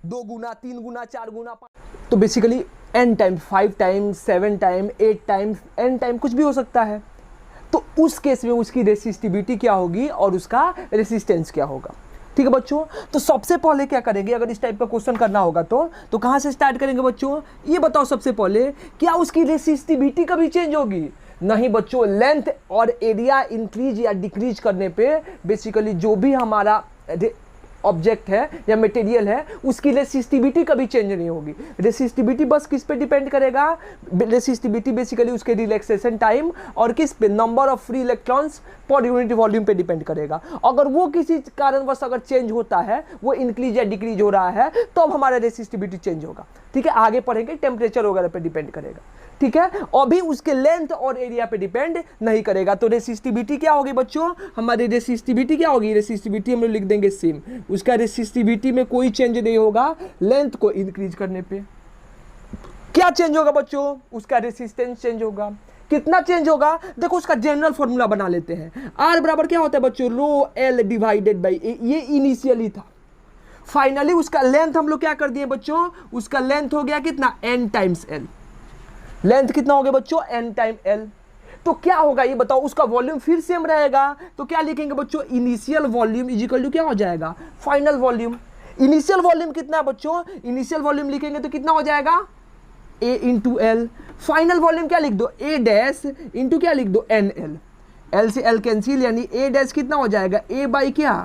2 गुना 3 गुना 4 गुना 5, तो basically N times, 5 times 7 time 8 times N time कुछ भी हो सकता है। तो उस केस में उसकी रेसिस्टिविटी क्या होगी और उसका रेसिस्टेंस क्या होगा, ठीक है बच्चों। तो सबसे पहले क्या करेंगे, अगर इस टाइप का क्वेश्चन करना होगा तो कहां से स्टार्ट करेंगे बच्चों, ये बताओ सबसे पहले, क्या उसकी रेसिस्टिविटी कभी चेंज होगी, नहीं बच्चों। लेंथ और एरिया इंक्रीज या डिक्रीज करने पे बेसिकली जो भी हमारा ऑब्जेक्ट है या मटेरियल है उसकी रेसिस्टिविटी कभी चेंज नहीं होगी। रेसिस्टिविटी बस किस पे डिपेंड करेगा, रेसिस्टिविटी बेसिकली उसके रिलैक्सेशन टाइम और किस पे, number of free electrons per unit volume पे डिपेंड करेगा। अगर वो किसी कारणवश अगर चेंज होता है, वो इंक्रीज या डिक्रीज हो रहा है, तो अब हमारा रेसिस्टिविटी चेंज होगा, ठीक है। आगे पढ़ेंगे टेम्परेचर वगैरह पे डिपेंड करेगा, ठीक है। अभी उसके लेंथ और एरिया पे डिपेंड नहीं करेगा। तो रेसिस्टिविटी क्या होगी बच्चों, हमारी रेसिस्टिविटी क्या होगी, रेसिस्टिविटी हम लोग लिख देंगे सेम, उसका रेसिस्टिविटी में कोई चेंज नहीं होगा लेंथ को इंक्रीज करने पे। क्या चेंज होगा बच्चों, उसका रेसिस्टेंस चेंज होगा। कितना चेंज होगा, देखो उसका जनरल फॉर्मूला बना लेते हैं। R बराबर क्या होता है बच्चों, रो L डिवाइडेड बाई A, ये इनिशियली था। फाइनली उसका लेंथ हम लोग क्या कर दिए बच्चों, उसका लेंथ हो गया कितना, N टाइम्स L। लेंथ कितना हो गया बच्चों, N टाइम L। तो क्या होगा ये बताओ, उसका वॉल्यूम फिर सेम रहेगा, तो क्या लिखेंगे बच्चों, initial volume is equal to क्या हो जाएगा, फाइनल वॉल्यूम। इनिशियल वॉल्यूम कितना है बच्चों, इनिशियल वॉल्यूम लिखेंगे तो कितना हो जाएगा, A into L। Final volume क्या लिख दो, A डैश इंटू क्या लिख दो, NL। L से L कैंसिल, यानी A डैश कितना हो जाएगा, A बाई क्या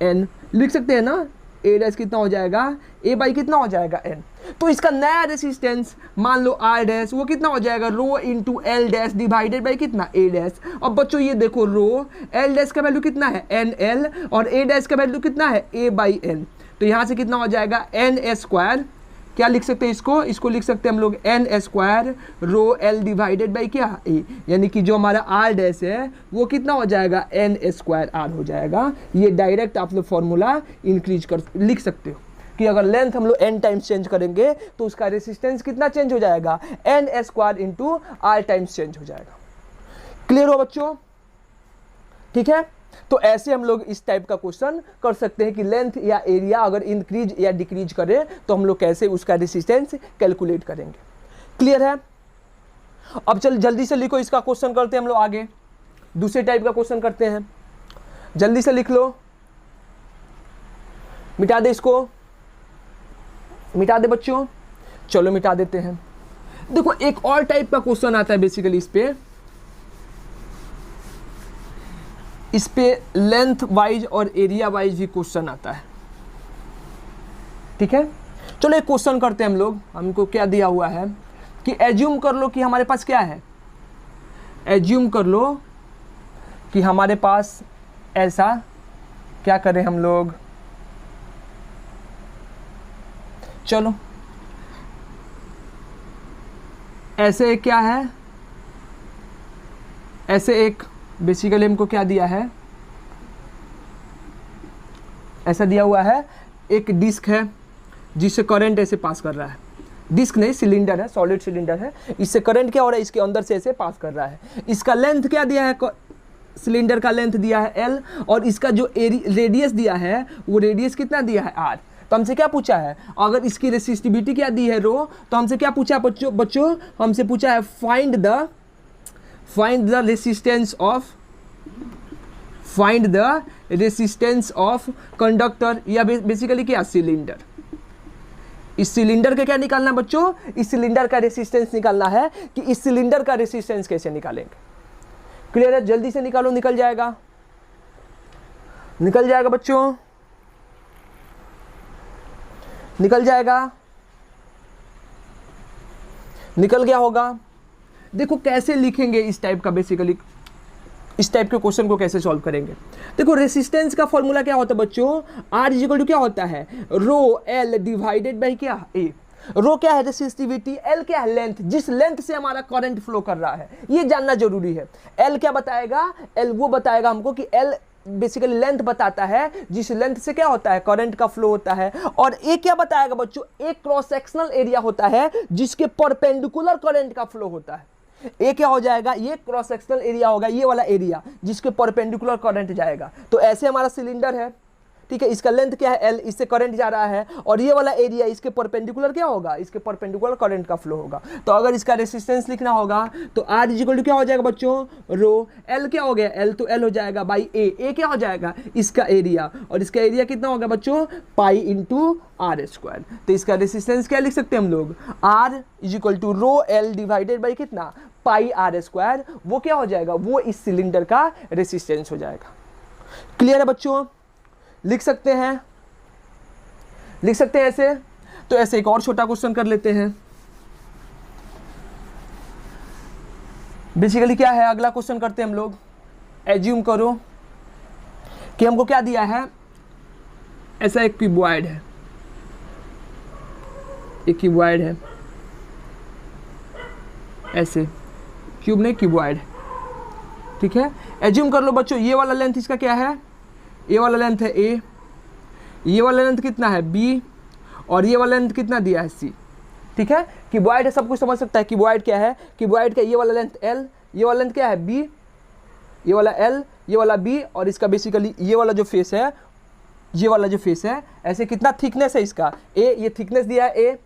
N, लिख सकते हैं ना, A डैश कितना हो जाएगा, A बाई कितना हो जाएगा N। तो इसका नया रेसिस्टेंस मान लो R डैश, वो कितना हो जाएगा, rho into L dash divided by कितना, A डैश। अब बच्चों ये देखो, रो L डैश का वैल्यू कितना है NL और A डैश का वैल्यू कितना है A बाई N। तो यहाँ से कितना हो जाएगा, N स्क्वायर, क्या लिख सकते हैं इसको लिख सकते हैं हम लोग N square rho L divided by क्या A, यानी कि जो हमारा R डैश है वो कितना हो जाएगा, N स्क्वायर R हो जाएगा। ये डायरेक्ट आप लोग फॉर्मूला इंक्रीज कर लिख सकते हो कि अगर लेंथ हम लोग n टाइम्स चेंज करेंगे तो उसका रेसिस्टेंस कितना चेंज हो जाएगा, N square into R times change हो जाएगा। क्लियर हो बच्चों, ठीक है। तो ऐसे हम लोग इस टाइप का क्वेश्चन कर सकते हैं कि लेंथ या एरिया अगर इंक्रीज या डिक्रीज करे तो हम लोग कैसे उसका रेसिस्टेंस कैलकुलेट करेंगे। क्लियर है। अब चल जल्दी से लिखो, इसका क्वेश्चन करते हैं हम लोग आगे, दूसरे टाइप का क्वेश्चन करते हैं। जल्दी से लिख लो, मिटा दे इसको, मिटा दे बच्चों, चलो मिटा देते हैं। देखो एक और टाइप का क्वेश्चन आता है बेसिकली इस पे लेंथ वाइज और एरिया वाइज भी क्वेश्चन आता है, ठीक है। चलो एक क्वेश्चन करते हैं हम लोग, हमको क्या दिया हुआ है कि एज्यूम कर लो कि हमारे पास क्या है, एज्यूम कर लो कि हमारे पास ऐसा क्या करें हम लोग, चलो ऐसे क्या है, ऐसे एक बेसिकली हमको क्या दिया है, ऐसा दिया हुआ है एक डिस्क है जिससे करंट ऐसे पास कर रहा है, डिस्क नहीं सिलेंडर है, सॉलिड सिलेंडर है, इससे करंट क्या हो रहा है, इसके अंदर से ऐसे पास कर रहा है। इसका लेंथ क्या दिया है, सिलेंडर का लेंथ दिया है l, और इसका जो रेडियस दिया है वो रेडियस कितना दिया है r। तो हमसे क्या पूछा है, अगर इसकी रेसिस्टिविटी क्या दी है रो, तो हमसे क्या पूछा है बच्चों हमसे पूछा है find the resistance of conductor या बेसिकली क्या सिलेंडर। इस सिलेंडर के क्या निकालना है बच्चों, इस सिलेंडर का रेसिस्टेंस निकालना है कि इस सिलेंडर का रेसिस्टेंस कैसे निकालेंगे। क्लियर है, जल्दी से निकालो, निकल जाएगा बच्चों, निकल जाएगा, निकल गया होगा। देखो कैसे लिखेंगे इस टाइप का, बेसिकली इस टाइप के क्वेश्चन को कैसे सॉल्व करेंगे। देखो रेसिस्टेंस का फॉर्मूला क्या होता है बच्चों, R इक्वल टू क्या होता है, रो L डिवाइडेड बाई क्या A। रो क्या है रेसिस्टिविटी, L क्या है लेंथ, जिस लेंथ से हमारा करंट फ्लो कर रहा है, ये जानना जरूरी है। L क्या बताएगा, L वो बताएगा हमको कि L बेसिकली लेंथ बताता है जिस लेंथ से क्या होता है करंट का फ्लो होता है। और ए क्या बताएगा बच्चों, एक क्रॉस सेक्शनल एरिया होता है जिसके परपेंडिकुलर करंट का फ्लो होता है। ए क्या हो जाएगा, ये क्रॉस सेक्शनल एरिया होगा, ये वाला एरिया जिसके परपेंडिकुलर करंट जाएगा। तो ऐसे हमारा सिलेंडर है, ठीक है, इसका लेंथ क्या है L, इससे करंट जा रहा है, और ये वाला एरिया इसके परपेंडिकुलर क्या होगा, इसके परपेंडिकुलर करंट का फ्लो होगा। तो अगर इसका रेसिस्टेंस लिखना होगा तो R इक्वल टू क्या हो जाएगा बच्चों, रो L क्या हो गया, L तो L हो जाएगा बाई A क्या हो जाएगा इसका एरिया, और इसका एरिया कितना होगा बच्चों पाई इंटू R स्क्वायर। तो इसका रेसिस्टेंस क्या लिख सकते हैं हम लोग, R equal to rho L divided by कितना पाई R स्क्वायर, वो क्या हो जाएगा, वो इस सिलेंडर का रेसिस्टेंस हो जाएगा। क्लियर है बच्चों, लिख सकते हैं ऐसे। तो ऐसे एक और छोटा क्वेश्चन कर लेते हैं। बेसिकली क्या है, अगला क्वेश्चन करते हैं हम लोग। एज्यूम करो कि हमको क्या दिया है, ऐसा एक क्यूबॉइड है, ऐसे क्यूब नहीं क्यूबॉइड, ठीक है। एज्यूम कर लो बच्चों ये वाला लेंथ इसका क्या है, ये वाला लेंथ है A, ये वाला लेंथ कितना है B, और ये वाला लेंथ कितना दिया है C, ठीक है। क्यूबॉइड है, सब कुछ समझ सकता है क्यूबॉइड क्या है। क्यूबॉइड का ये वाला लेंथ L, ये वाला लेंथ क्या है B, ये वाला L, ये वाला B, और इसका बेसिकली ये वाला जो फेस है, ये वाला जो फेस है, ऐसे कितना थिकनेस है इसका A, ये थिकनेस दिया है A।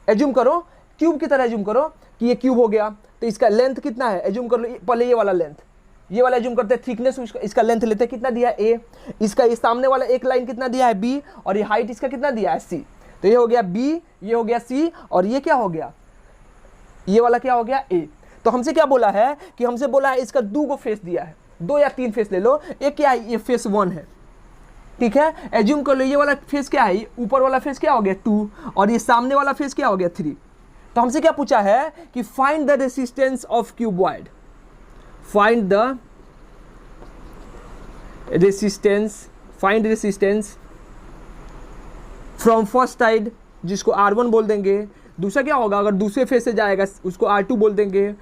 एज्यूम करो क्यूब की तरह, एज्यूम करो कि ये क्यूब हो गया, तो इसका लेंथ कितना है, एज्यूम कर लो पहले ये वाला लेंथ, ये वाला एज्यूम करते हैं थिकनेस, इसका लेंथ लेते हैं कितना दिया है A, इसका ये सामने वाला एक लाइन कितना दिया है B, और ये हाइट इसका कितना दिया है C। तो ये हो गया B, ये हो गया C, और ये क्या हो गया, ये वाला क्या हो गया A। तो हमसे क्या बोला है कि हमसे बोला है इसका 2 फेस दिया है, 2 या 3 फेस ले लो। एक क्या है, ये फेस 1 है, ठीक है। एज्यूम कर लो ये वाला फेस क्या है, ऊपर वाला फेस क्या हो गया 2, और ये सामने वाला फेस क्या हो गया 3। तो हमसे क्या पूछा है कि find the resistance of cuboid, find resistance from first side, जिसको R1 बोल देंगे। दूसरा क्या होगा, अगर दूसरे फेस से जाएगा उसको R2 बोल देंगे,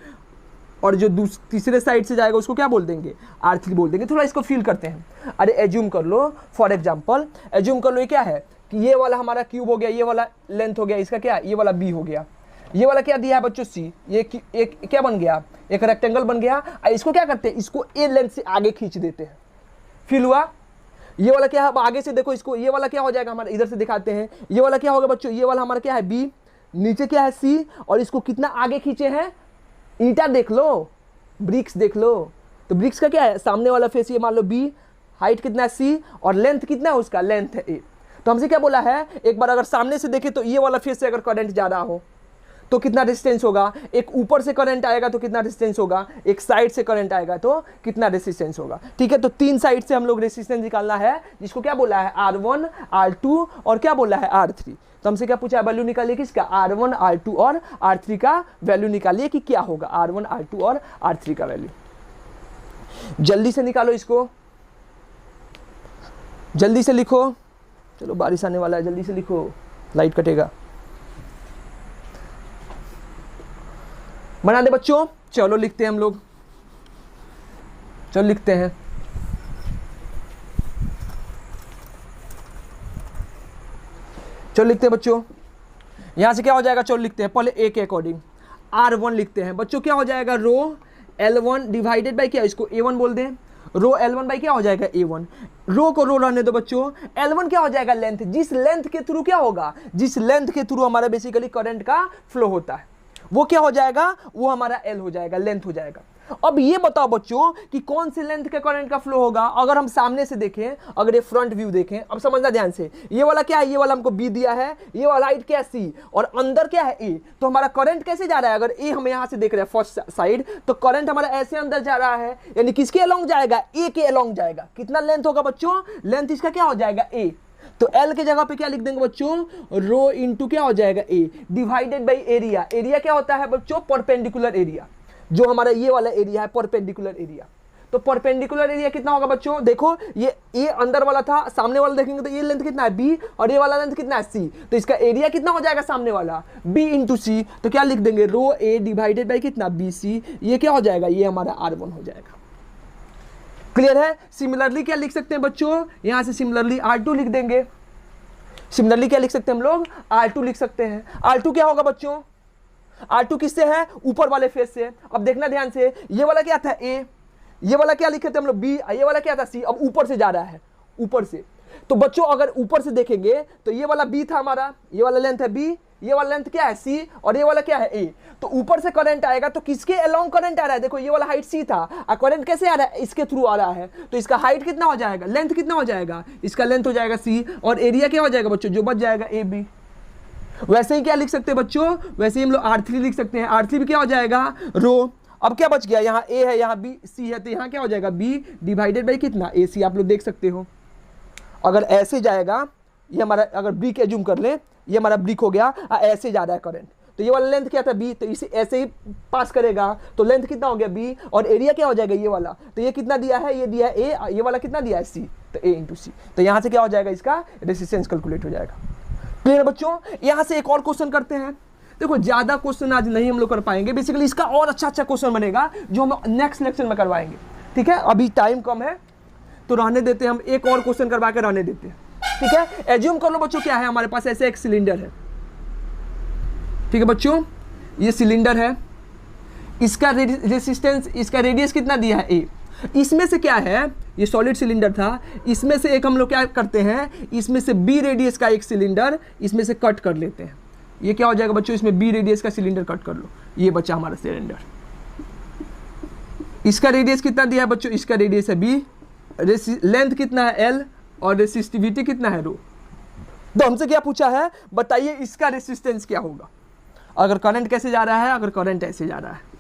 और जो तीसरे साइड से जाएगा उसको क्या बोल देंगे, R3 बोल देंगे। थोड़ा इसको फील करते हैं। अरे एज्यूम कर लो, फॉर एग्जांपल एज्यूम कर लो ये क्या है कि ये वाला हमारा क्यूब हो गया, ये वाला लेंथ हो गया इसका क्या, ये वाला B हो गया, ये वाला क्या दिया है बच्चों C, ये एक क्या बन गया, एक रेक्टेंगल बन गया। इसको क्या करते हैं, इसको A लेंथ से आगे खींच देते हैं, फील हुआ। ये वाला क्या है, अब आगे से देखो इसको, ये वाला क्या हो जाएगा हमारा, इधर से दिखाते हैं, ये वाला क्या होगा बच्चों, ये वाला हमारा क्या है B, नीचे क्या है C, और इसको कितना आगे खींचे हैं, ईंटा देख लो, ब्रिक्स देख लो। तो ब्रिक्स का क्या है, सामने वाला फेस ये मान लो B, हाइट कितना है C, और लेंथ कितना है उसका, लेंथ है A। तो हमसे क्या बोला है, एक बार अगर सामने से देखे तो ये वाला फेस से अगर करंट जा रहा हो तो कितना रेजिस्टेंस होगा, एक ऊपर से करंट आएगा तो कितना रेजिस्टेंस होगा, एक साइड से करंट आएगा तो कितना रेजिस्टेंस होगा, ठीक है। तो 3 साइड से हम लोग रेजिस्टेंस निकालना है, जिसको क्या बोला है R1, R2 और क्या बोला है R3। तो हमसे क्या पूछा है, वैल्यू निकालिए किसका, R1 R2 और R3 का वैल्यू निकालिए कि क्या होगा R1 R2 और R3 का वैल्यू। जल्दी से निकालो इसको, जल्दी से लिखो, चलो बारिश आने वाला है, जल्दी से लिखो, लाइट कटेगा। बना दे बच्चों, चलो लिखते हैं हम लोग, चलो लिखते हैं। चलो लिखते हैं बच्चों, यहां से क्या हो जाएगा, चलो लिखते हैं पहले ए के अकॉर्डिंग R1 लिखते हैं बच्चों, क्या हो जाएगा रो L1 डिवाइडेड बाई क्या, इसको A1 बोल दें, रो L1 बाई क्या हो जाएगा A1, रो को रो रहने दो बच्चों, L1 क्या हो जाएगा लेंथ, जिस लेंथ के थ्रू क्या होगा, जिस लेंथ के थ्रू हमारा बेसिकली करंट का फ्लो होता है वो क्या हो जाएगा, वो हमारा L हो जाएगा, लेंथ हो जाएगा। अब ये बताओ बच्चों कि कौन से लेंथ के करंट का फ्लो होगा। अगर हम सामने से देखें, अगर ये फ्रंट व्यू देखें, अब समझना ध्यान से, ये वाला क्या है, ये वाला हमको B दिया है, ये वाला हाइट क्या है C, और अंदर क्या है A, तो हमारा करंट कैसे जा रहा है, अगर A हम यहां से देख रहे हैं फर्स्ट साइड, तो करंट हमारा ऐसे अंदर जा रहा है, यानी किसके अलोंग जाएगा, A के अलोंग जाएगा। कितना लेंथ होगा बच्चों, लेंथ इसका क्या हो जाएगा A, तो L के जगह पे क्या लिख देंगे बच्चों, रो इंटू क्या हो जाएगा A divided by area. Area क्या होता है बच्चों, परपेंडिकुलर एरिया, जो हमारा ये वाला एरिया है परपेंडिकुलर एरिया। तो परपेंडिकुलर एरिया कितना होगा बच्चों, देखो ये अंदर वाला था, सामने वाला देखेंगे तो ये लेंथ कितना है B, और ये वाला लेंथ कितना है C, तो इसका एरिया कितना हो जाएगा सामने वाला B इंटू C, तो क्या लिख देंगे रो A डिवाइडेड बाई कितना BC, ये क्या हो जाएगा, ये हमारा R1 हो जाएगा। क्लियर है। सिमिलरली क्या लिख सकते हैं बच्चों, यहां से सिमिलरली R2 लिख देंगे, सिमिलरली क्या लिख सकते हैं हम लोग, R2 लिख सकते हैं। R2 क्या होगा बच्चों, R2 किससे है, ऊपर वाले फेस से। अब देखना ध्यान से, ये वाला क्या था A, ये वाला क्या लिखे थे हम लोग B, ये वाला क्या था C, अब ऊपर से जा रहा है, ऊपर से। तो बच्चों अगर ऊपर से देखेंगे तो ये वाला B था हमारा, ये वाला लेंथ है B, ये वाला लेंथ क्या है C, और ये वाला क्या है A। तो ऊपर से करंट आएगा तो किसके अलोंग करंट आ रहा है, देखो ये वाला हाइट C था, और करंट कैसे आ रहा है, इसके थ्रू आ रहा है, तो इसका हाइट कितना हो जाएगा, लेंथ कितना हो जाएगा, इसका लेंथ हो जाएगा C, और एरिया क्या हो जाएगा बच्चों, जो बच जाएगा AB। वैसे ही क्या लिख सकते हैं बच्चों, वैसे ही हम लोग R3 लिख सकते हैं। R3 भी क्या हो जाएगा रो, अब क्या बच गया, यहाँ A है, यहाँ B C है, तो यहाँ क्या हो जाएगा B डिवाइडेड बाई कितना AC, आप लोग देख सकते हो। अगर ऐसे जाएगा, ये हमारा अगर ब्रिक एज्यूम कर ले, ये हमारा ब्रिक हो गया, ऐसे जा रहा है करंट, तो ये वाला लेंथ क्या था B, तो इसे ऐसे ही पास करेगा, तो लेंथ कितना हो गया B, और एरिया क्या हो जाएगा ये वाला, तो ये कितना दिया है, ये दिया है A, ये वाला कितना दिया है C, तो A इंटू C, तो यहाँ से क्या हो जाएगा, इसका रेजिस्टेंस कैलकुलेट हो जाएगा। क्लियर है बच्चों। यहाँ से एक और क्वेश्चन करते हैं। देखो ज्यादा क्वेश्चन आज नहीं हम लोग कर पाएंगे, बेसिकली इसका और अच्छा क्वेश्चन बनेगा जो हम नेक्स्ट लेक्चर में करवाएंगे, ठीक है। अभी टाइम कम है तो रहने देते हैं, हम एक और क्वेश्चन करवा के रहने देते हैं, ठीक है। एज्यूम कर लो बच्चों क्या है, हमारे पास ऐसे एक सिलेंडर है, ठीक है बच्चों, ये सिलेंडर है, इसका रेजिस्टेंस, इसका रेडियस कितना दिया है A। इसमें से क्या है, ये सॉलिड सिलेंडर था, इसमें से एक हम लोग क्या करते हैं, इसमें से B रेडियस का एक सिलेंडर इसमें से कट कर लेते हैं। ये क्या हो जाएगा बच्चों, इसमें B रेडियस का सिलेंडर कट कर लो, ये बचा हमारा सिलेंडर। इसका रेडियस कितना दिया है बच्चों, इसका रेडियस है B, लेंथ कितना है L, और रेसिस्टिविटी कितना है रो। तो हमसे क्या पूछा है, बताइए इसका रेसिस्टेंस क्या होगा, अगर करंट कैसे जा रहा है, अगर करंट ऐसे जा रहा है,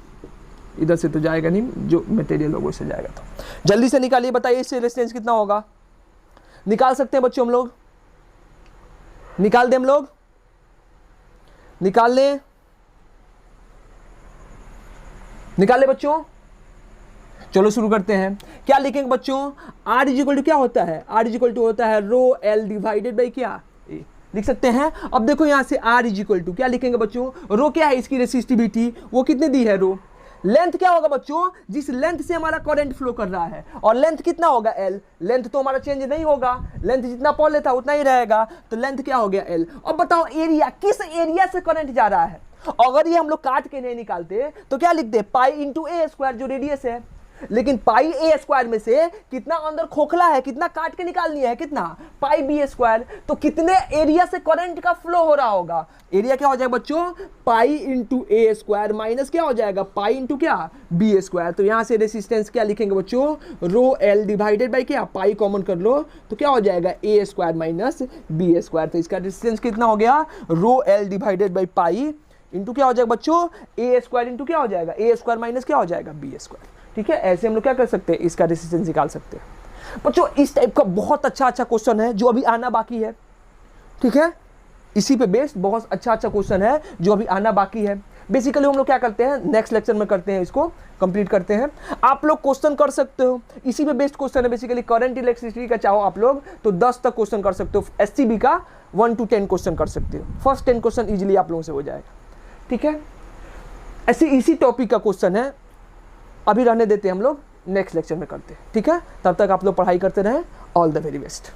इधर से तो जाएगा नहीं, जो मटेरियल होगा उससे जाएगा, तो जल्दी से निकालिए, बताइए इससे रेजिस्टेंस कितना होगा। निकाल सकते हैं बच्चों हम लोग, निकाल दें हम लोग, निकाल लें, निकाल ले बच्चों। चलो शुरू करते हैं। क्या लिखेंगे बच्चों, R इक्वल टू क्या होता है, R इक्वल टू होता है रो L डिवाइडेड बाई क्या A, लिख सकते हैं। अब देखो यहाँ से R इक्वल टू क्या लिखेंगे बच्चों, रो क्या है, इसकी रेसिस्टिविटी वो कितनी दी है रो, लेंथ क्या होगा बच्चों, जिस लेंथ से हमारा करंट फ्लो कर रहा है, और लेंथ कितना होगा L, लेंथ तो हमारा चेंज नहीं होगा, लेंथ जितना पहले था उतना ही रहेगा, तो लेंथ क्या हो गया L। अब बताओ एरिया, किस एरिया से करंट जा रहा है। अगर ये हम लोग काट के नहीं निकालते तो क्या लिखते, पाई इंटू A स्क्वायर जो रेडियस है, लेकिन पाई A स्क्वायर में से कितना अंदर खोखला है, कितना काट के निकालनी है, कितना पाई B स्क्वायर, तो कितने एरिया से करंट का फ्लो हो रहा होगा, एरिया क्या हो जाएगा बच्चों, pi into A square minus क्या हो जाएगा, पाई इंटू क्या B स्क्वायर। तो यहां से रेसिस्टेंस क्या लिखेंगे बच्चों, रो L डिवाइडेड बाई क्या, पाई कॉमन कर लो तो क्या हो जाएगा A square minus B square. तो इसका रेसिस्टेंस कितना हो गया, रो L divided by pi into क्या हो जाएगा बच्चों, A स्क्वायर इंटू क्या हो जाएगा, A स्क्वायर माइनस क्या हो जाएगा B स्क्वायर। ठीक है, ऐसे हम लोग क्या कर सकते हैं, इसका रेसिस्टेंस निकाल सकते हैं बच्चों। इस टाइप का बहुत अच्छा क्वेश्चन है जो अभी आना बाकी है, ठीक है। इसी पे बेस्ड बहुत अच्छा क्वेश्चन है जो अभी आना बाकी है। बेसिकली हम लोग क्या करते हैं, नेक्स्ट लेक्चर में करते हैं, इसको कंप्लीट करते हैं। आप लोग क्वेश्चन कर सकते हो, इसी पे बेस्ड क्वेश्चन है बेसिकली। करंट इलेक्ट्रिसिटी का चाहो आप लोग तो 10 तक क्वेश्चन कर सकते हो, एससीबी का 1 to 10 क्वेश्चन कर सकते हो। फर्स्ट 10 क्वेश्चन इजीली आप लोगों से हो जाएगा, ठीक है। ऐसे इसी टॉपिक का क्वेश्चन है, अभी रहने देते हैं, हम लोग नेक्स्ट लेक्चर में करते हैं, ठीक है। तब तक आप लोग पढ़ाई करते रहें। All the very best.